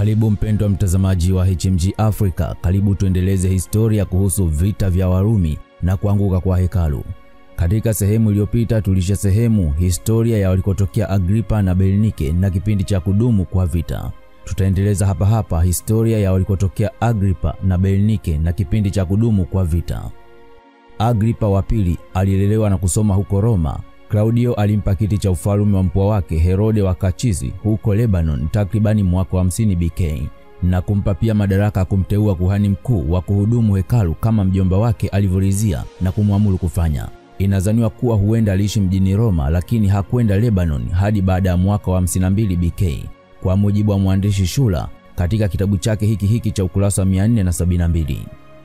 Karibu mpendwa mtazamaji wa HMG Africa, karibu tuendeleze historia kuhusu vita vya Warumi na kuanguka kwa hekalu. Katika sehemu iliyopita tulisha sehemu historia ya walikotokea Agripa na Bernike na kipindi cha kudumu kwa vita. Tutaendeleza hapa historia ya walikotokea Agripa na Bernike na kipindi cha kudumu kwa vita. Agripa wa pili alilelewa na kusoma huko Roma. Claudio alimpa kiti cha ufalme wa mpwa wake Herode wa Kachizi huko Lebanon takribani mwaka wa 50 BK na kumpa pia madaraka kumteua kuhani mkuu wa kuhudumu hekalu kama mjomba wake alivyoridhia na kumwamuru kufanya. Inazaniwa kuwa huenda aliishi mjini Roma lakini hakwenda Lebanon hadi baada ya mwaka wa 52 BK. Kwa mujibu wa mwandishi Shula katika kitabu chake hiki cha ukurasa 472.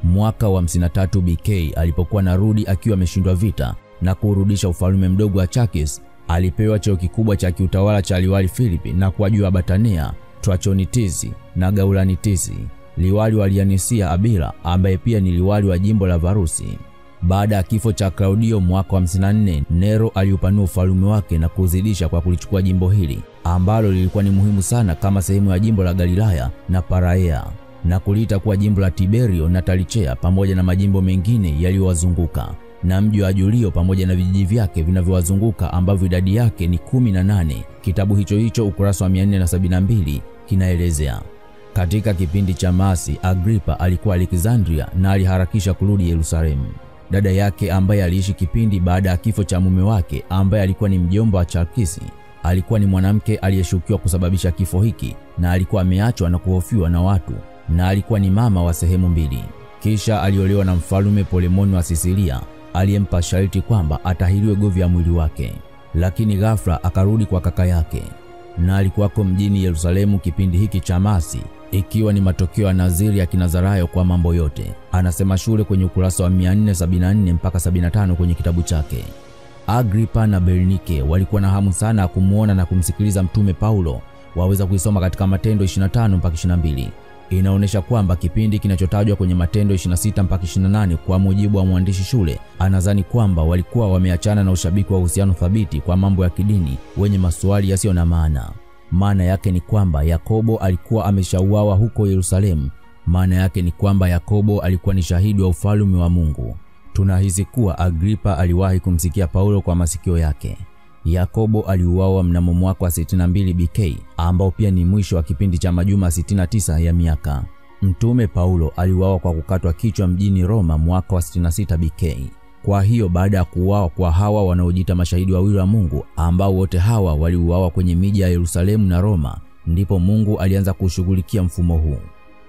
Mwaka wa 53 BK alipokuwa narudi akiwa ameshindwa vita na kurudisha ufalme mdogo wa Chakis, alipewa cheo kikubwa cha kiutawala cha liwali Filipi na kuajua Batanea, Trachonitisi na Gaulanitisi, liwali wa Lianisia Abila ambaye pia ni liwali wa jimbo la Varusi. Baada ya kifo cha Claudio mwaka wa 54, Nero aliupanua ufalme wake na kuzidisha kwa kulichukua jimbo hili ambalo lilikuwa ni muhimu sana kama sehemu ya jimbo la Galilaya na Paraea na kuliita kuwa jimbo la Tiberio na Talichea pamoja na majimbo mengine yaliyowazunguka na mji wa Julio pamoja na vijiji vyake vinavyowazunguka ambavyo idadi yake ni 18. Kitabu hicho ukurasa wa 472 kinaelezea. Katika kipindi cha Masi, Agripa alikuwa Alexandria na aliharakisha kurudi Yerusalemu. Dada yake ambaye aliishi kipindi baada ya kifo cha mume wake ambaye alikuwa ni mjomba wa Charkisi, alikuwa ni mwanamke aliyeshukiwa kusababisha kifo hiki na alikuwa ameachwa na kuhofiwa na watu na alikuwa ni mama wa sehemu mbili. Kisha aliolewa na mfalme Polemoni wa Sisilia aliyempa sharti kwamba atahiriwe govi ya mwili wake, lakini ghafla akarudi kwa kaka yake na alikuwako mjini Yerusalemu kipindi hiki cha Masi, ikiwa ni matokeo ya naziri ya Kinazarayo kwa mambo yote. Anasema Shule kwenye ukurasa wa 474 mpaka 75 kwenye kitabu chake. Agripa na Bernike walikuwa na hamu sana ya kumuona na kumsikiliza mtume Paulo. Waweza kuisoma katika Matendo 25 mpaka 22. Inaonesha kwamba kipindi kinachotajwa kwenye Matendo 26 mpaka 28 kwa mujibu wa mwandishi Shule, anadhani kwamba walikuwa wameachana na ushabiki wa uhusiano thabiti kwa mambo ya kidini wenye maswali yasiyo na maana. Maana yake ni kwamba Yakobo alikuwa ameshauawa huko Yerusalemu. Maana yake ni kwamba Yakobo alikuwa ni shahidi wa ufalme wa Mungu. Tunahisi kuwa Agripa aliwahi kumsikia Paulo kwa masikio yake. Yakobo aliuawa mnamo mwaka wa 62 BK ambao pia ni mwisho wa kipindi cha majuma 69 ya miaka. Mtume Paulo aliuawa kwa kukatwa kichwa mjini Roma mwaka wa 66 BK. Kwa hiyo baada ya kuuawa kwa hawa wanaojiita mashahidi wawili wa Mungu ambao wote hawa waliuawa kwenye miji ya Yerusalemu na Roma, ndipo Mungu alianza kushughulikia mfumo huu.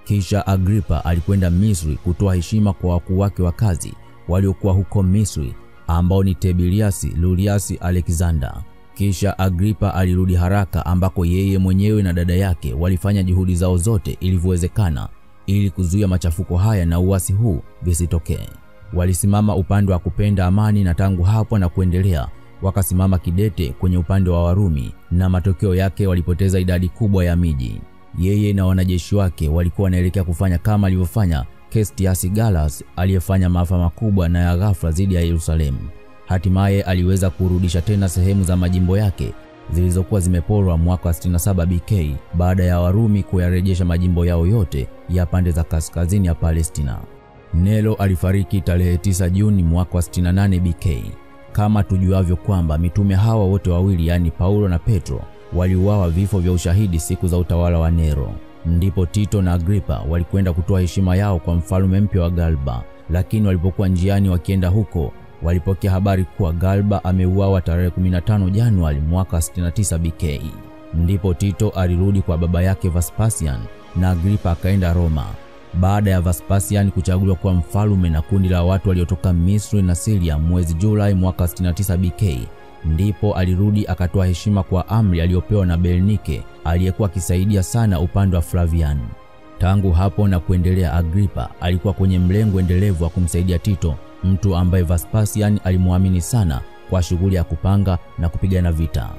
Kisha Agripa alikwenda Misri kutoa heshima kwa wakuu wake wa kazi waliokuwa huko Misri ambao ni Tiberiasi, Luliasi, Alexander. Kisha Agripa alirudi haraka ambako yeye mwenyewe na dada yake walifanya juhudi zao zote ilivyowezekana ili kuzuia machafuko haya na uasi huu visitokee. Walisimama upande wa kupenda amani na tangu hapo na kuendelea wakasimama kidete kwenye upande wa Warumi na matokeo yake walipoteza idadi kubwa ya miji. Yeye na wanajeshi wake walikuwa wanaelekea kufanya kama alivyofanya Kestiasi Galas aliyefanya maafa makubwa na ya ghafla dhidi ya Yerusalemu. Hatimaye aliweza kurudisha tena sehemu za majimbo yake zilizokuwa zimeporwa mwaka wa 67 BK baada ya Warumi kuyarejesha majimbo yao yote ya pande za kaskazini ya Palestina. Nero alifariki tarehe 9 Juni mwaka wa 68 BK. Kama tujuavyo kwamba mitume hawa wote wawili yani Paulo na Petro waliuawa vifo vya ushahidi siku za utawala wa Nero. Ndipo Tito na Agripa walikwenda kutoa heshima yao kwa mfalme mpya wa Galba, lakini walipokuwa njiani wakienda huko walipokea habari kuwa Galba ameuawa tarehe 15 Januari mwaka 69 BK. Ndipo Tito alirudi kwa baba yake Vespasian na Agripa akaenda Roma. Baada ya Vespasian kuchaguliwa kuwa mfalme na kundi la watu waliotoka Misri na Syria mwezi Julai mwaka 69 BK, ndipo alirudi akatoa heshima kwa amri aliyopewa na Bernike aliyekuwa akisaidia sana upande wa Flavian. Tangu hapo na kuendelea, Agripa alikuwa kwenye mlengo endelevu wa kumsaidia Tito, mtu ambaye Vespasian alimuamini sana kwa shughuli ya kupanga na kupigana vita.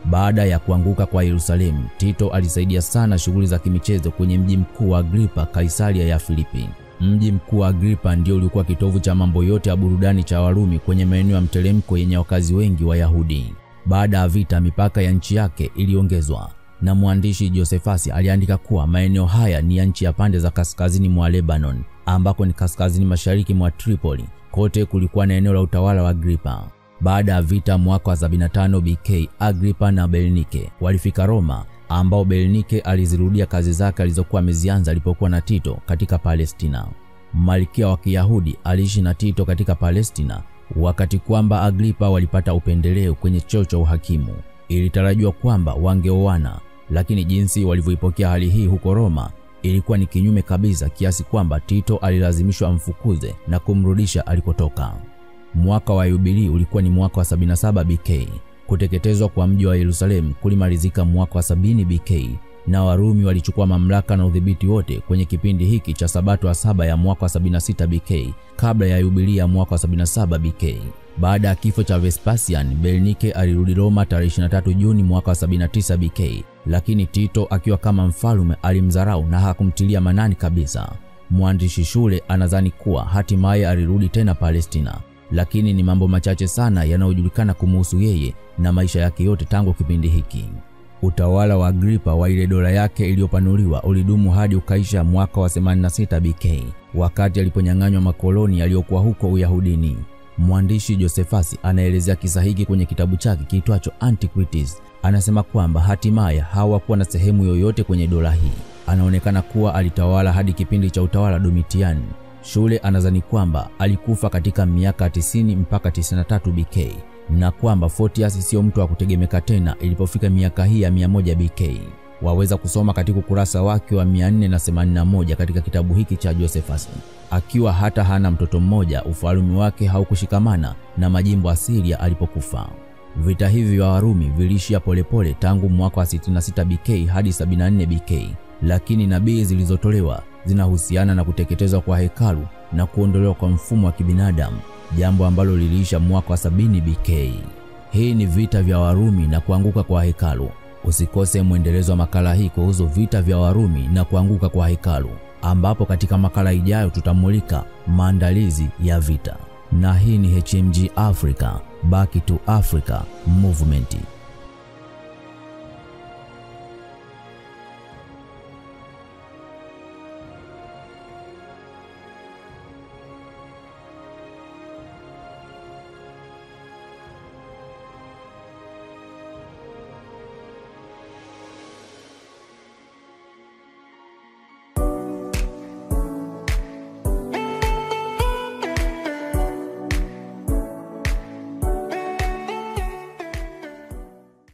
Baada ya kuanguka kwa Yerusalemu, Tito alisaidia sana shughuli za kimichezo kwenye mji mkuu wa Agripa, Kaisaria ya Filipi. Mji mkuu wa Agripa ndio ulikuwa kitovu cha mambo yote ya burudani cha Warumi kwenye maeneo ya mteremko yenye wakazi wengi wa Yahudi. Baada ya vita, mipaka ya nchi yake iliongezwa. na mwandishi Josephus aliandika kuwa maeneo haya ni ya nchi ya pande za kaskazini mwa Lebanon, ambako ni kaskazini mashariki mwa Tripoli. Kote kulikuwa na eneo la utawala wa Agripa. Baada ya vita mwaka wa 75 BK, Agripa na Bernike walifika Roma, ambao Bernike alizirudia kazi zake alizokuwa amezianza alipokuwa na Tito katika Palestina. Malkia wa Kiyahudi aliishi na Tito katika Palestina, wakati kwamba Agripa walipata upendeleo kwenye cheo cha uhakimu. Ilitarajiwa kwamba wangeoana, lakini jinsi walivyoipokea hali hii huko Roma ilikuwa ni kinyume kabisa, kiasi kwamba Tito alilazimishwa amfukuze na kumrudisha alikotoka. Mwaka wa Yubilii ulikuwa ni mwaka wa 77 BK. Kuteketezwa kwa mji wa Yerusalemu kulimalizika mwaka wa 70 BK, na Warumi walichukua mamlaka na udhibiti wote kwenye kipindi hiki cha Sabato ya 7 ya mwaka wa 76 BK, kabla ya Yubilii ya mwaka wa 77 BK. Baada ya kifo cha Vespasian, Bernike alirudi Roma tarehe 23 Juni mwaka wa 79 BK, lakini Tito akiwa kama mfalme alimdharau na hakumtilia manani kabisa. Mwandishi Shule anadhani kuwa hatimaye alirudi tena Palestina, lakini ni mambo machache sana yanayojulikana kumuhusu yeye na maisha yake yote tangu kipindi hiki. Utawala wa Agripa wa ile dola yake iliyopanuliwa ulidumu hadi ukaisha mwaka wa 86 BK, wakati aliponyang'anywa makoloni yaliyokuwa huko Uyahudini. Mwandishi Josephus anaelezea kisa hiki kwenye kitabu chake kiitwacho Antiquities. Anasema kwamba hatimaye hawakuwa na sehemu yoyote kwenye dola hii. Anaonekana kuwa alitawala hadi kipindi cha utawala Domitian. Shule anadhani kwamba alikufa katika miaka 90 mpaka 93 BK, na kwamba Photius sio mtu wa kutegemeka tena ilipofika miaka hii ya 100 BK. Waweza kusoma katika ukurasa wake wa 481 katika kitabu hiki cha Josephus. Akiwa hata hana mtoto mmoja, ufalme wake haukushikamana na majimbo Asiria alipokufa. Vita hivi vya Warumi vilishia polepole tangu mwaka wa 66 BK hadi 74 BK, lakini nabii zilizotolewa zinahusiana na kuteketezwa kwa hekalu na kuondolewa kwa mfumo wa kibinadamu, jambo ambalo liliisha mwaka wa 70 BK. Hii ni vita vya Warumi na kuanguka kwa hekalu. Usikose mwendelezo wa makala hii kuhusu vita vya Warumi na kuanguka kwa hekalu, ambapo katika makala ijayo tutamulika maandalizi ya vita. Na hii ni HMG Africa, Back to Africa Movement.